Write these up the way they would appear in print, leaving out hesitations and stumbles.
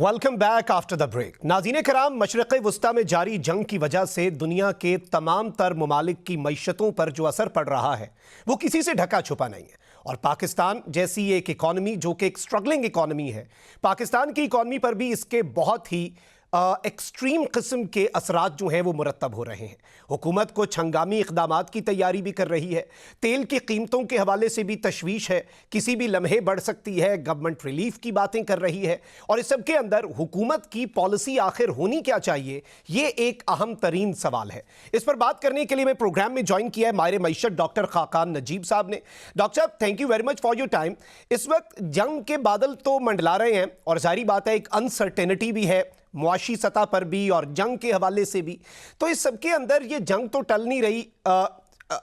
Welcome back after the break. नाज़रीन कराम, मशरक़ वस्ता में जारी जंग की वजह से दुनिया के तमाम तर ममालिक की मईशतों पर जो असर पड़ रहा है वो किसी से ढका छुपा नहीं है। और पाकिस्तान जैसी एक इकॉनमी जो कि एक स्ट्रगलिंग इकॉनमी है, पाकिस्तान की इकॉनमी पर भी इसके बहुत ही एक्सट्रीम किस्म के असरात जो हैं वो मुरतब हो रहे हैं। हुकूमत को हंगामी इक़दामात की तैयारी भी कर रही है। तेल की कीमतों के हवाले से भी तशवीश है, किसी भी लम्हे बढ़ सकती है। गवर्नमेंट रिलीफ की बातें कर रही है और इस सब के अंदर हुकूमत की पॉलिसी आखिर होनी क्या चाहिए, ये एक अहम तरीन सवाल है। इस पर बात करने के लिए मैं प्रोग्राम में ज्वाइन किया है माहिर मईशत डॉक्टर खाकान नजीब साहब ने। डॉक्टर साहब, thank you very much for your time. इस वक्त जंग के बादल तो मंडला रहे हैं और जाहिर बात है एक अनसर्टेनिटी भी है मुआशी सतह पर भी और जंग के हवाले से भी। तो इस सब के अंदर ये जंग तो टल नहीं रही।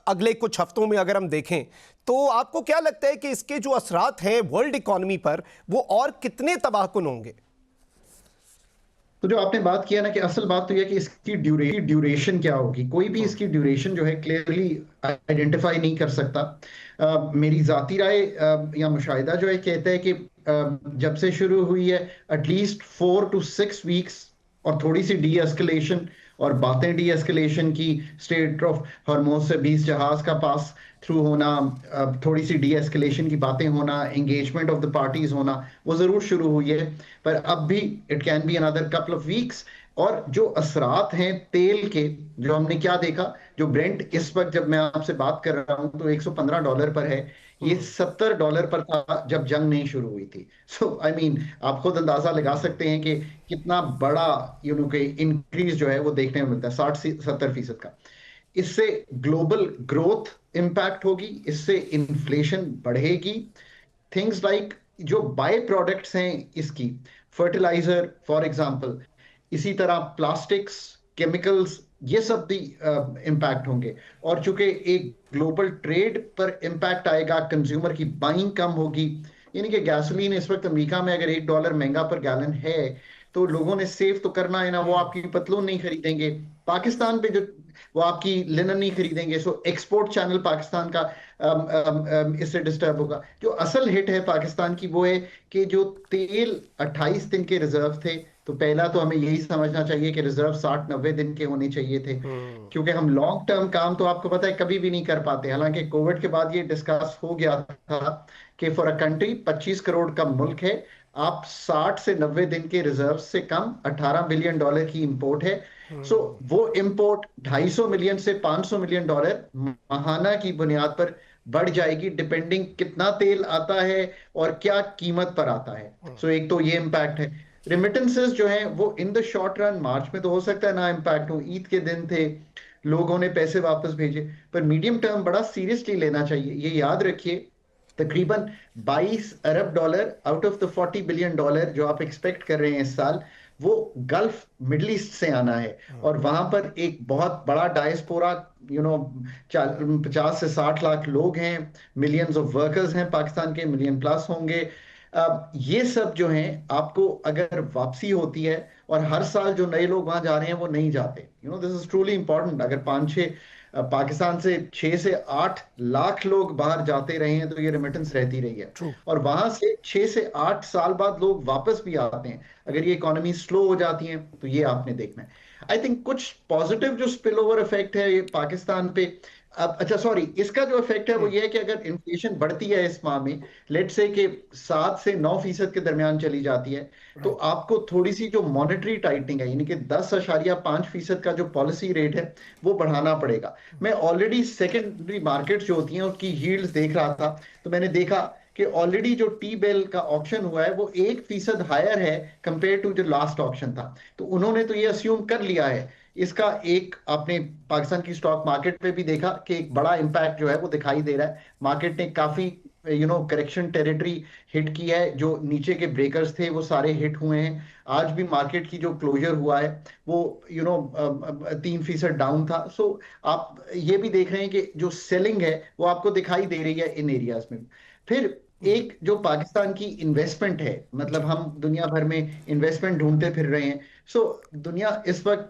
अगले कुछ हफ्तों में अगर हम देखें तो आपको क्या लगता है कि इसके जो असरात हैं वर्ल्ड इकॉनमी पर वो और कितने तबाहकुन होंगे? तो जो आपने बात किया ना कि असल बात तो यह कि इसकी ड्यूरेशन क्या होगी, कोई भी इसकी ड्यूरेशन जो है क्लियरली आइडेंटिफाई नहीं कर सकता। मेरी जाती राय या मुशाहिदा जो है कहता है कि जब से शुरू हुई है एटलीस्ट 4 to 6 वीक्स और थोड़ी सी डी एस्केलेशन और बातें डी एस्केलेशन की, स्टेट ऑफ हॉर्मोज से 20 जहाज का पास थ्रू होना, थोड़ी सी डी एस्केलेशन की बातें होना, एंगेजमेंट ऑफ द पार्टीज होना, वो जरूर शुरू हुई है। पर अब भी it can be another couple of weeks. और जो असरात हैं तेल के, जो हमने क्या देखा, जो ब्रेंट इस वक्त जब मैं आपसे बात कर रहा हूं तो $115 पर है। ये $70 पर था जब जंग नहीं शुरू हुई थी। सो आई मीन आप खुद अंदाजा लगा सकते हैं कि कितना बड़ा के इंक्रीज जो है वो देखने में मिलता है, 60-70% का। इससे ग्लोबल ग्रोथ इंपैक्ट होगी, इससे इन्फ्लेशन बढ़ेगी। थिंग्स लाइक जो बाय प्रोडक्ट्स हैं इसकी, फर्टिलाइजर फॉर एग्जांपल, इसी तरह प्लास्टिक्स, केमिकल्स, ये सब भी इम्पैक्ट होंगे। और चूंकि एक ग्लोबल ट्रेड पर इम्पैक्ट आएगा, कंज्यूमर की बाइंग कम होगी। यानी कि गैसोलीन इस वक्त अमेरिका में अगर $1 महंगा पर गैलन है तो लोगों ने सेव तो करना है ना, वो आपकी पतलून नहीं खरीदेंगे। पाकिस्तान पे जो वो आपकी लिनन नहीं खरीदेंगे। सो एक्सपोर्ट चैनल पाकिस्तान का इससे डिस्टर्ब होगा। जो असल हिट है पाकिस्तान की वो है कि जो तेल 28 दिन के रिजर्व थे, तो पहला तो हमें यही समझना चाहिए कि रिजर्व 60-90 दिन के होने चाहिए थे, क्योंकि हम लॉन्ग टर्म काम तो आपको पता है कभी भी नहीं कर पाते। हालांकि कोविड के बाद ये डिस्कस हो गया था कि फॉर अ कंट्री 25 करोड़ का मुल्क है, आप 60 से 90 दिन के रिजर्व से कम $18 बिलियन की इंपोर्ट है। सो वो इंपोर्ट 250 मिलियन से $500 मिलियन माहाना की बुनियाद पर बढ़ जाएगी, डिपेंडिंग कितना तेल आता है और क्या कीमत पर आता है। सो एक तो ये इंपैक्ट है। रिमिटेंसेस जो हैं वो इन द शॉर्ट रन, मार्च में तो हो सकता है ना इम्पैक्ट हो, ईद के दिन थे, लोगों ने पैसे वापस भेजे, पर मीडियम टर्म बड़ा सीरियसली लेना चाहिए। ये याद रखिए, तकरीबन $22 अरब आउट ऑफ द $40 बिलियन जो आप एक्सपेक्ट कर रहे हैं इस साल, वो गल्फ मिडल ईस्ट से आना है। और वहां पर एक बहुत बड़ा डायस्पोरा, 50 से 60 लाख लोग हैं, मिलियंस ऑफ वर्कर्स हैं पाकिस्तान के, मिलियन प्लस होंगे। ये सब जो हैं, आपको अगर वापसी होती है, और हर साल जो नए लोग वहां जा रहे हैं वो नहीं जाते, दिस इज ट्रूली इंपॉर्टेंट। अगर 5-6 पाकिस्तान से 6 से 8 लाख लोग बाहर जाते रहे हैं तो ये रेमिटेंस रहती रही है। True. और वहां से 6 से 8 साल बाद लोग वापस भी आते हैं। अगर ये इकोनॉमी स्लो हो जाती है तो ये आपने देखना है। आई थिंक कुछ पॉजिटिव जो स्पिल ओवर इफेक्ट है ये पाकिस्तान पे, अब अच्छा सॉरी, इसका जो इफेक्ट है वो ये है कि अगर इन्फ्लेशन बढ़ती है इस माह में, लेट से कि 7 से 9% के दरमियान चली जाती है, तो आपको थोड़ी सी जो मॉनेटरी टाइटनिंग है, यानी कि 10.5% का जो पॉलिसी रेट है वो बढ़ाना पड़ेगा। मैं ऑलरेडी सेकेंडरी मार्केट जो होती हैं उसकी यील्ड्स देख रहा था, तो मैंने देखा कि ऑलरेडी जो टी बिल का ऑक्शन हुआ है वो 1% हायर है कंपेयर टू जो लास्ट ऑक्शन था। तो उन्होंने तो ये अस्यूम कर लिया है। इसका एक आपने पाकिस्तान की स्टॉक मार्केट पे भी देखा कि एक बड़ा इंपैक्ट जो है वो दिखाई दे रहा है। मार्केट ने काफी करेक्शन टेरिटरी हिट की है, जो नीचे के ब्रेकर्स थे वो सारे हिट हुए हैं। आज भी मार्केट की जो क्लोजर हुआ है वो 3% डाउन था। सो आप ये भी देख रहे हैं कि जो सेलिंग है वो आपको दिखाई दे रही है इन एरियाज में। फिर एक जो पाकिस्तान की इन्वेस्टमेंट है, मतलब हम दुनिया भर में इन्वेस्टमेंट ढूंढते फिर रहे हैं। सो दुनिया इस वक्त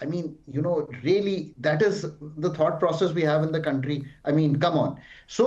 I mean, really, that is the thought process we have in the country. I mean, come on. So,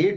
Day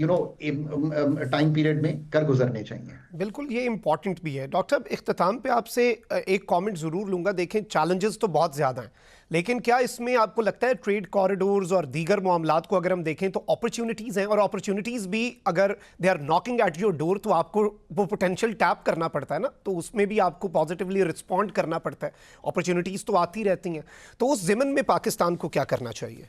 time period में कर गुजरने चाहिए। बिल्कुल, ये इम्पॉर्टेंट भी है। डॉक्टर साहब, इख्तिताम पे आपसे एक कमेंट ज़रूर लूँगा। देखें, चैलेंजेस तो बहुत ज़्यादा हैं, लेकिन क्या इसमें आपको लगता है ट्रेड कॉरिडोर्स और दीगर मामलात को अगर हम देखें तो अपॉर्चुनिटीज़ हैं, और अपॉर्चुनिटीज़ भी अगर they are knocking at your door तो आपको वो पोटेंशियल टैप करना पड़ता है ना, तो उसमें भी आपको पॉजिटिवली रिस्पॉन्ड करना पड़ता है। अपॉर्चुनिटीज़ तो आती रहती हैं, तो उस ज़िमन में पाकिस्तान को क्या करना चाहिए?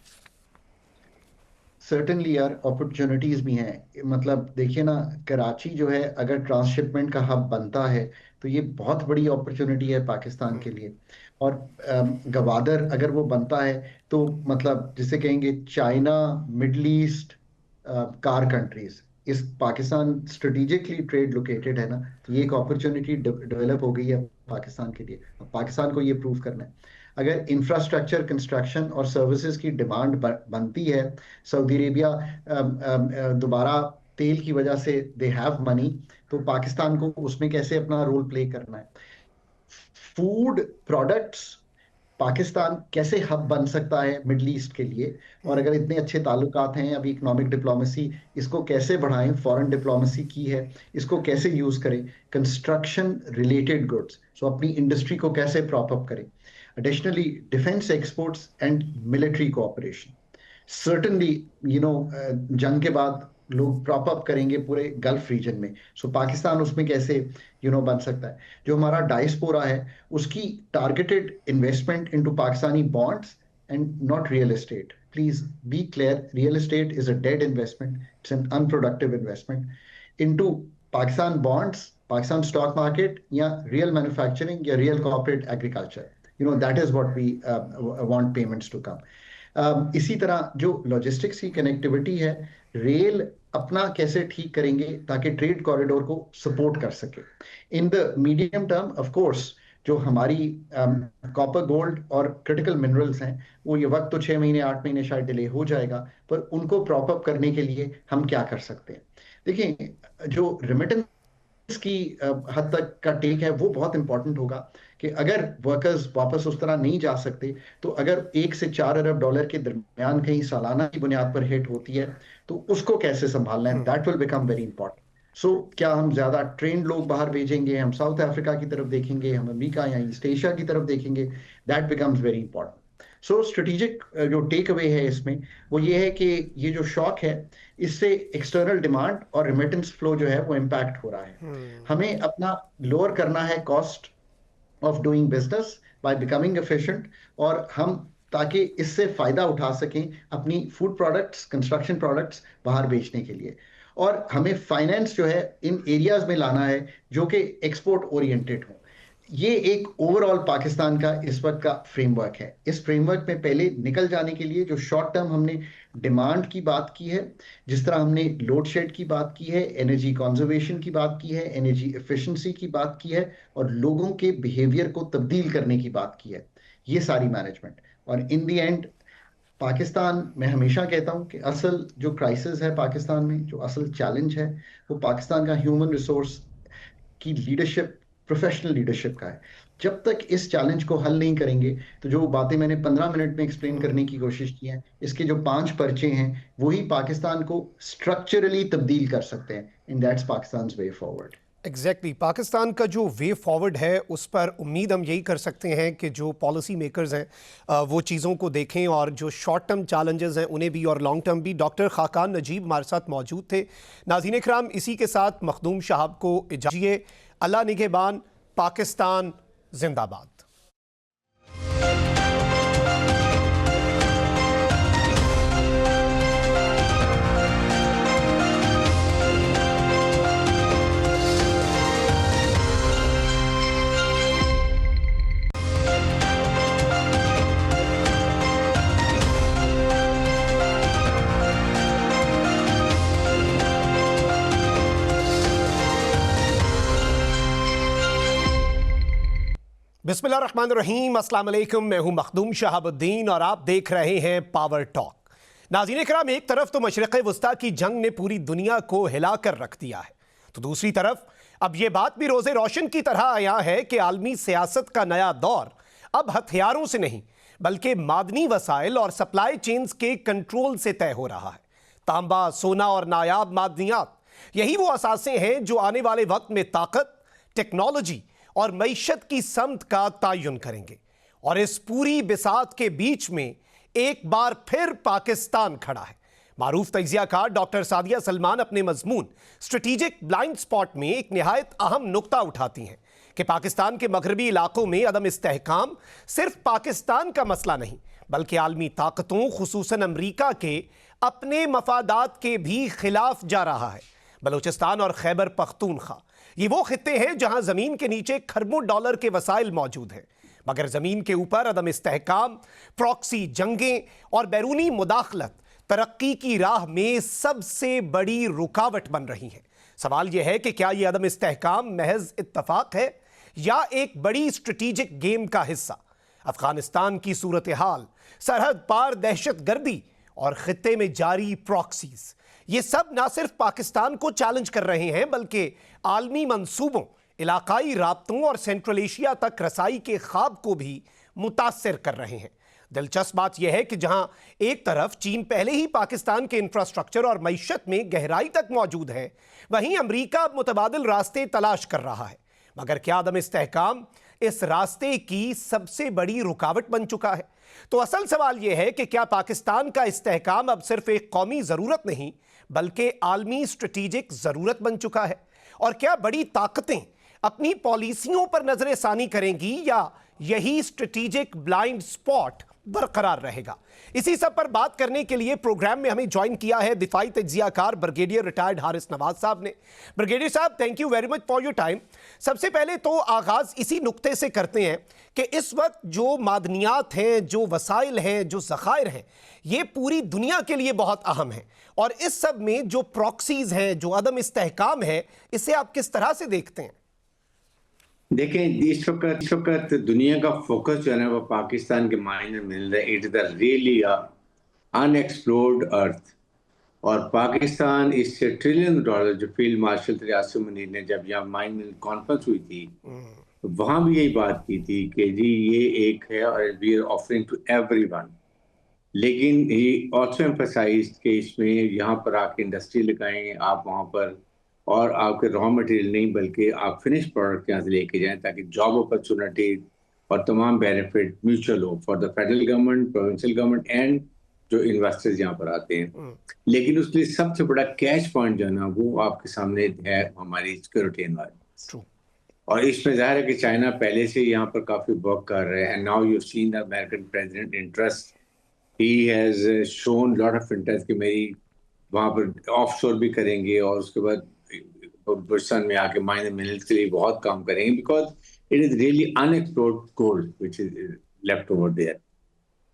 सर्टेनली यार, अपॉर्चुनिटीज भी हैं। मतलब देखिए ना, कराची जो है अगर ट्रांसशिपमेंट का हब बनता है तो ये बहुत बड़ी अपॉर्चुनिटी है पाकिस्तान के लिए। और गवादर अगर वो बनता है तो मतलब जिसे कहेंगे China, middle east, car countries, इस पाकिस्तान स्ट्रेटेजिकली ट्रेड लोकेटेड है ना, तो ये एक अपॉर्चुनिटी डेवलप हो गई है पाकिस्तान के लिए। अब पाकिस्तान को ये प्रूव करना है। अगर इंफ्रास्ट्रक्चर, कंस्ट्रक्शन और सर्विसेज की डिमांड बनती है, सऊदी अरेबिया दोबारा तेल की वजह से दे हैव मनी, तो पाकिस्तान को उसमें कैसे अपना रोल प्ले करना है। फूड प्रोडक्ट्स, पाकिस्तान कैसे हब बन सकता है मिडल ईस्ट के लिए, और अगर इतने अच्छे ताल्लुकात हैं अभी, इकोनॉमिक डिप्लोमेसी, इसको कैसे बढ़ाएं, फॉरेन डिप्लोमेसी की है, इसको कैसे यूज करें, कंस्ट्रक्शन रिलेटेड गुड्स, सो अपनी इंडस्ट्री को कैसे प्रॉप अप करें। Additionally defence exports and military cooperation, certainly जंग के बाद लोग प्रॉप अप करेंगे पूरे गल्फ रीजन में, सो पाकिस्तान उसमें कैसे बन सकता है। जो हमारा डायस्पोरा है उसकी targeted investment into Pakistani bonds and not real estate. Please be clear, real estate is a dead investment, it's an unproductive investment. Into Pakistan bonds, Pakistan stock market, या रियल मैन्युफैक्चरिंग या real corporate agriculture, that is what we want payments to come. इसी तरह जो logistics की connectivity है, rail अपना कैसे ठीक करेंगे ताकि ट्रेड कॉरिडोर को सपोर्ट कर सके। In the medium term of course जो हमारी कॉपर, गोल्ड और क्रिटिकल मिनरल्स हैं, वो ये वक्त तो 6 महीने 8 महीने शायद डिले हो जाएगा, पर उनको प्रॉप अप करने के लिए हम क्या कर सकते हैं। देखिए, जो रेमिटेंस की हद तक का टेक है वो बहुत इंपॉर्टेंट होगा कि अगर वर्कर्स वापस उस तरह नहीं जा सकते, तो अगर 1 से 4 अरब डॉलर के दरमियान कहीं सालाना की बुनियाद पर हिट होती है तो उसको कैसे संभालना है, that will become very important. So क्या हम ज्यादा ट्रेंड लोग बाहर भेजेंगे, हम साउथ अफ्रीका की तरफ देखेंगे, हम अमेरिका या ईस्ट एशिया की तरफ देखेंगे, that becomes very important. So strategic जो टेक अवे है इसमें वो ये है कि ये जो शॉक है इससे एक्सटर्नल डिमांड और रेमिटेंस फ्लो जो है वो इम्पैक्ट हो रहा है। हमें अपना लोअर करना है cost of doing business by becoming efficient, और हम ताकि इससे फायदा उठा सकें अपनी फूड प्रोडक्ट्स, कंस्ट्रक्शन प्रोडक्ट्स बाहर बेचने के लिए। और हमें फाइनेंस जो है इन एरियाज में लाना है जो कि एक्सपोर्ट ओरिएंटेड हो। ये एक ओवरऑल पाकिस्तान का इस वक्त का फ्रेमवर्क है। इस फ्रेमवर्क में पहले निकल जाने के लिए जो शॉर्ट टर्म हमने डिमांड की बात की है, जिस तरह हमने लोड शेड की बात की है, एनर्जी कंजर्वेशन की बात की है, एनर्जी एफिशिएंसी की बात की है, और लोगों के बिहेवियर को तब्दील करने की बात की है, ये सारी मैनेजमेंट। और इन द एंड पाकिस्तान, मैं हमेशा कहता हूं कि असल जो क्राइसिस है पाकिस्तान में, जो असल चैलेंज है, वो पाकिस्तान का ह्यूमन रिसोर्स की लीडरशिप, प्रोफेशनल लीडरशिप का है। जब तक इस चैलेंज को हल नहीं करेंगे तो जो बातें मैंने 15 मिनट में एक्सप्लेन करने की कोशिश की है, इसके जो 5 पर्चे हैं वही पाकिस्तान को स्ट्रक्चरली तब्दील कर सकते हैं। In that's Pakistan way forward. Exactly, Pakistan का जो वे फॉरवर्ड है उस पर उम्मीद हम यही कर सकते हैं कि जो पॉलिसी मेकर्स हैं वो चीज़ों को देखें, और जो शॉर्ट टर्म चैलेंजेस हैं उन्हें भी और लॉन्ग टर्म भी। डॉक्टर खाकान नजीब हमारे साथ मौजूद थे। नाज़रीन इकराम, इसी के साथ मखदूम शहाब को इजाज़त। अल्लाह निगहबान, पाकिस्तान जिंदाबाद। बिस्मिल्लाहिर्रहमानिर्रहीम, अस्सलाम वालेकुम। मैं हूं मखदूम शहाबुद्दीन और आप देख रहे हैं पावर टॉक। नाज़रीन इकराम, एक तरफ तो मशरिक़ वस्ता की जंग ने पूरी दुनिया को हिलाकर रख दिया है, तो दूसरी तरफ अब यह बात भी रोज़े रोशन की तरह आया है कि आलमी सियासत का नया दौर अब हथियारों से नहीं बल्कि मादनी वसाइल और सप्लाई चेन्स के कंट्रोल से तय हो रहा है। तांबा, सोना और नायाब मादनियात, यही वो असासे हैं जो आने वाले वक्त में ताकत, टेक्नोलॉजी और मईशत की समत का तयन करेंगे। और इस पूरी बिसात के बीच में एक बार फिर पाकिस्तान खड़ा है। मारूफ तज्जियाकार डॉक्टर सादिया सलमान अपने मजमून स्ट्रेटेजिक ब्लाइंड स्पॉट में एक निहायत अहम नुक्ता उठाती हैं कि पाकिस्तान के मगरबी इलाकों में अदम इस्तेहकाम सिर्फ पाकिस्तान का मसला नहीं, बल्कि आलमी ताकतों खुसूसन अमरीका के अपने मफादात के भी खिलाफ जा रहा है। बलूचिस्तान और खैबर पख्तूनख्वा ये वो खित्ते हैं जहां जमीन के नीचे खरबों डॉलर के वसाइल मौजूद हैं, मगर जमीन के ऊपर अदम इस्तेहकाम, प्रॉक्सी जंगें और बैरूनी मुदाखलत तरक्की की राह में सबसे बड़ी रुकावट बन रही हैं। सवाल यह है कि क्या यह अदम इस्तेहकाम महज इत्तफाक है या एक बड़ी स्ट्रेटेजिक गेम का हिस्सा। अफगानिस्तान की सूरत हाल, सरहद पार दहशत गर्दी और खित्ते में जारी प्रॉक्सीज, ये सब ना सिर्फ पाकिस्तान को चैलेंज कर रहे हैं, बल्कि आलमी मंसूबों, इलाकाई राब्तों और सेंट्रल एशिया तक रसाई के ख्वाब को भी मुतासिर कर रहे हैं। दिलचस्प बात यह है कि जहां एक तरफ चीन पहले ही पाकिस्तान के इंफ्रास्ट्रक्चर और मईशत में गहराई तक मौजूद है, वहीं अमरीका मुतबादिल रास्ते तलाश कर रहा है। मगर क्या अदम इस्तेहकाम इस रास्ते की सबसे बड़ी रुकावट बन चुका है? तो असल सवाल यह है कि क्या पाकिस्तान का इस्तेहकाम अब सिर्फ एक कौमी ज़रूरत नहीं, बल्कि आलमी स्ट्रेटेजिक ज़रूरत बन चुका है? और क्या बड़ी ताकतें अपनी पॉलिसियों पर नजर सानी करेंगी या यही स्ट्रेटेजिक ब्लाइंड स्पॉट बरकरार रहेगा? इसी सब पर बात करने के लिए प्रोग्राम में हमें ज्वाइन किया है दिफाई तज्जियाकार ब्रिगेडियर रिटायर्ड हारिस नवाज साहब ने। ब्रिगेडियर साहब, thank you very much for your time. सबसे पहले तो आगाज इसी नुक्ते से करते हैं कि इस वक्त जो मादनियात हैं, जो वसाइल हैं, जो ज़खायर हैं, ये पूरी दुनिया के लिए बहुत अहम है, और इस सब में जो प्रॉक्सीज हैं, जो अदम इस्तेहकाम है, इसे आप किस तरह से देखते हैं? देखें, इस वक्त दुनिया का फोकस जो है ना वो पाकिस्तान के मायने मिल रहा है। It is the really unexplored earth. और पाकिस्तान इस $1 ट्रिलियन जो फील्ड मार्शल रियासत मुनीर ने जब यहाँ माइन मिल कॉन्फ्रेंस हुई थी, तो वहाँ भी यही बात की थी कि जी ये एक है और we are offering to everyone. लेकिन ही ऑल्सो एम्फसाइज्ड कि इसमें यहाँ पर आके इंडस्ट्री लगाएं आप वहाँ पर, और आपके रॉ मटेरियल नहीं बल्कि आप फिनिश प्रोडक्ट यहाँ से लेके जाएं, ताकि जॉब अपॉर्चुनिटी और तमाम बेनिफिट म्यूचुअल हो for the federal government, provincial government and जो इन्वेस्टर्स यहाँ पर आते हैं। लेकिन उसके लिए सबसे बड़ा कैच पॉइंट जो है ना वो आपके सामने है हमारी सिक्योरिटी एनवायरनमेंट। और इसमें जाहिर है कि चाइना पहले से यहाँ पर काफी वर्क कर रहे हैं। And now you seen the American president interest, he has shown lot of interest कि मेरी वहाँ पर ऑफशोर भी करेंगे और उसके बाद बलूचिस्तान में आके माइनर मिनरल्स के लिए बहुत काम करेंगे, because it is really unexplored gold which is left over there.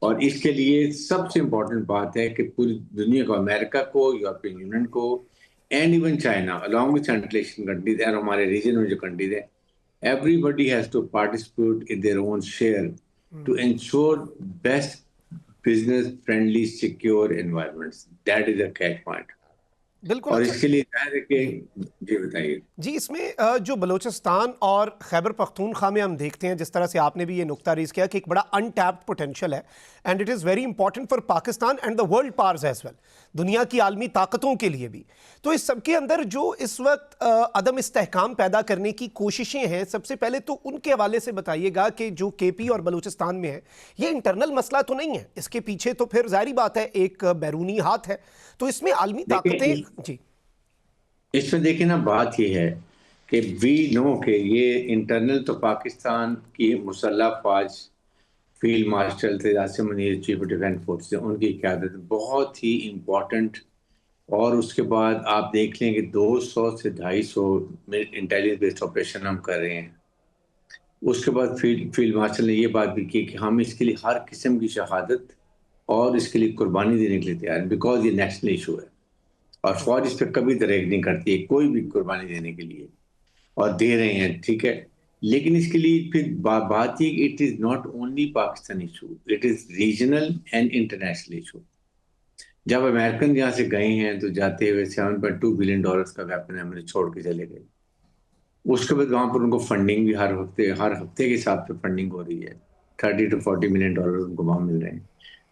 और इसके लिए सबसे इम्पोर्टेंट बात है कि पूरी दुनिया को, अमेरिका को, यूरोपियन यूनियन को and even China along with central Asian countries और हमारे रीजन में जो कंट्रीज है, everybody has to participate in their own share to ensure best business friendly secure environments. That is a catch point. बिल्कुल। और इसके लिए जी बताइए। जी, इसमें जो बलूचिस्तान और खैबर पख्तूनख्वा में हम देखते हैं, जिस तरह से आपने भी ये नुक्ता रेज किया कि एक बड़ा अनटैप्ड पोटेंशियल है, and it is very important for Pakistan and the world powers as well, दुनिया की आलमी ताकतों के लिए भी। तो इस सब के अंदर जो इस वक्त अदम इस्तेहकाम पैदा करने की कोशिशें हैं, सबसे पहले तो उनके हवाले से बताइएगा कि जो केपी और बलूचिस्तान में है, ये इंटरनल मसला तो नहीं है, इसके पीछे तो फिर जाहिर बात है एक बैरूनी हाथ है, तो इसमें आलमी ताकतें। जी, इसमें देखिए ना, बात ये है कि वी नो कि ये इंटरनल तो पाकिस्तान की मुसल्लह फौज, फील्ड मार्शल रियासत Munir, chief of defence force, उनकी क़यादत बहुत ही इम्पोर्टेंट। और उसके बाद आप देख लें कि 200 से 250 इंटेलिजेंस बेस्ड ऑपरेशन हम कर रहे हैं। उसके बाद फील्ड मार्शल ने ये बात भी की कि हम इसके लिए हर किस्म की शहादत और इसके लिए कुर्बानी देने के लिए तैयार हैं, बिकॉज ये नेशनल इशू है और फौज इस पर कभी दरेक नहीं करती है कोई भी कुर्बानी देने के लिए, और दे रहे हैं, ठीक है। लेकिन इसके लिए फिर बात ये कि it is not only Pakistan issue, it is regional and international issue. जब अमेरिकन यहाँ से गए हैं तो जाते हुए $7.2 बिलियन का वेपन हमने छोड़ के चले गए। उसके बाद वहाँ पर उनको फंडिंग भी हर हफ्ते के हिसाब से फंडिंग हो रही है, $30 to $40 मिलियन उनको वहाँ मिल रहे हैं।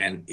and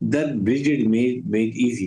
that bridge is made easy,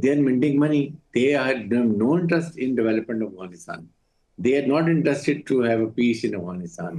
they are minting money, they have no interest in development of Afghanistan, they are not interested to have a peace in Afghanistan,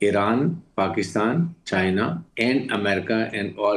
Iran, Pakistan, China and America and all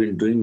been doing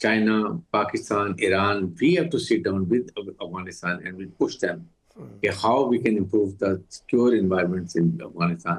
China, Pakistan, Iran, we have to sit down with Afghanistan and we push them how we can improve the secure environments in Afghanistan.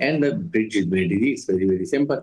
and the bridge is made easy. It's very very simple.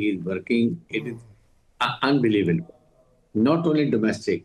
he is working, it is unbelievable. Not only domestic,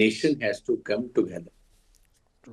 nation has to come together.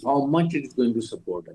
how much it is going to support,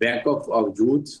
back of our youths,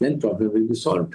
then problem will be solved.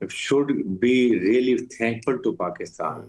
should be really thankful to Pakistan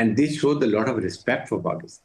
And this showed a lot of respect for Pakistan.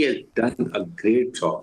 has done a great job.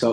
So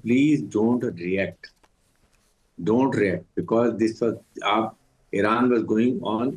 please don't react. Don't react because this was Iran was going on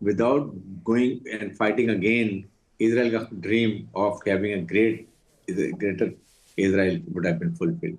without going and fighting again, Israel ka dream of having a greater Israel would have been fulfilled.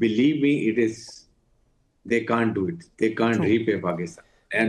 believe me it is they can't do it, they can't repay Pakistan. And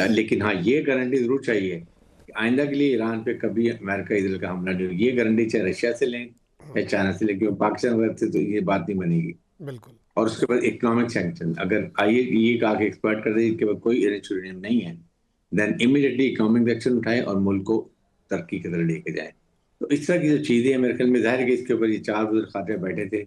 लेकिन हाँ ये guarantee जरूर चाहिए कि आइंदा के लिए Iran पे कभी अमेरिका इसराइल का हमला नहीं, ये गारंटी चाहे रशिया से लें या चाइना से लें, क्योंकि पाकिस्तान वगैरह से तो ये बात नहीं बनेगी। बिल्कुल। और उसके बाद इकोनॉमिक सैंक्शन, अगर आइए ये कहा कि एक्सपर्ट कर दे, इसके बाद कोई यूरेनियम नहीं है, देन इमीडिएटली इकोनॉमिक एक्शन उठाए और मुल्क को तरक्की की तरफ लेके जाए। तो इस तरह की जो चीजें हैं, मेरे ख्याल में जाहिर है कि इसके ऊपर ये 4 बुजुर्ग खाते बैठे थे,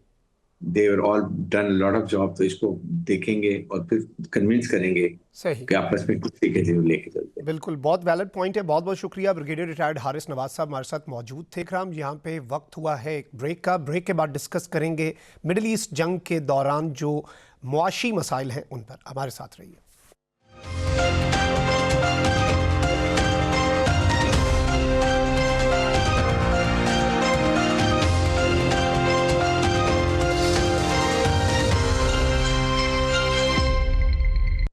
they were all done lot of job, तो इसको देखेंगे और फिर कन्विंस करेंगे सही। कि आपस में कुछ तरीके से लेके चलते हैं। बिल्कुल, बहुत वैलिड पॉइंट है। बहुत बहुत शुक्रिया। ब्रिगेडियर रिटायर्ड हारिस नवाज साहब हमारे साथ मौजूद थे। इकराम, यहाँ पे वक्त हुआ है एक ब्रेक का। ब्रेक के बाद डिस्कस करेंगे मिडिल ईस्ट जंग के दौरान जो मुआशी मसाइल हैं उन पर। हमारे साथ रहिए।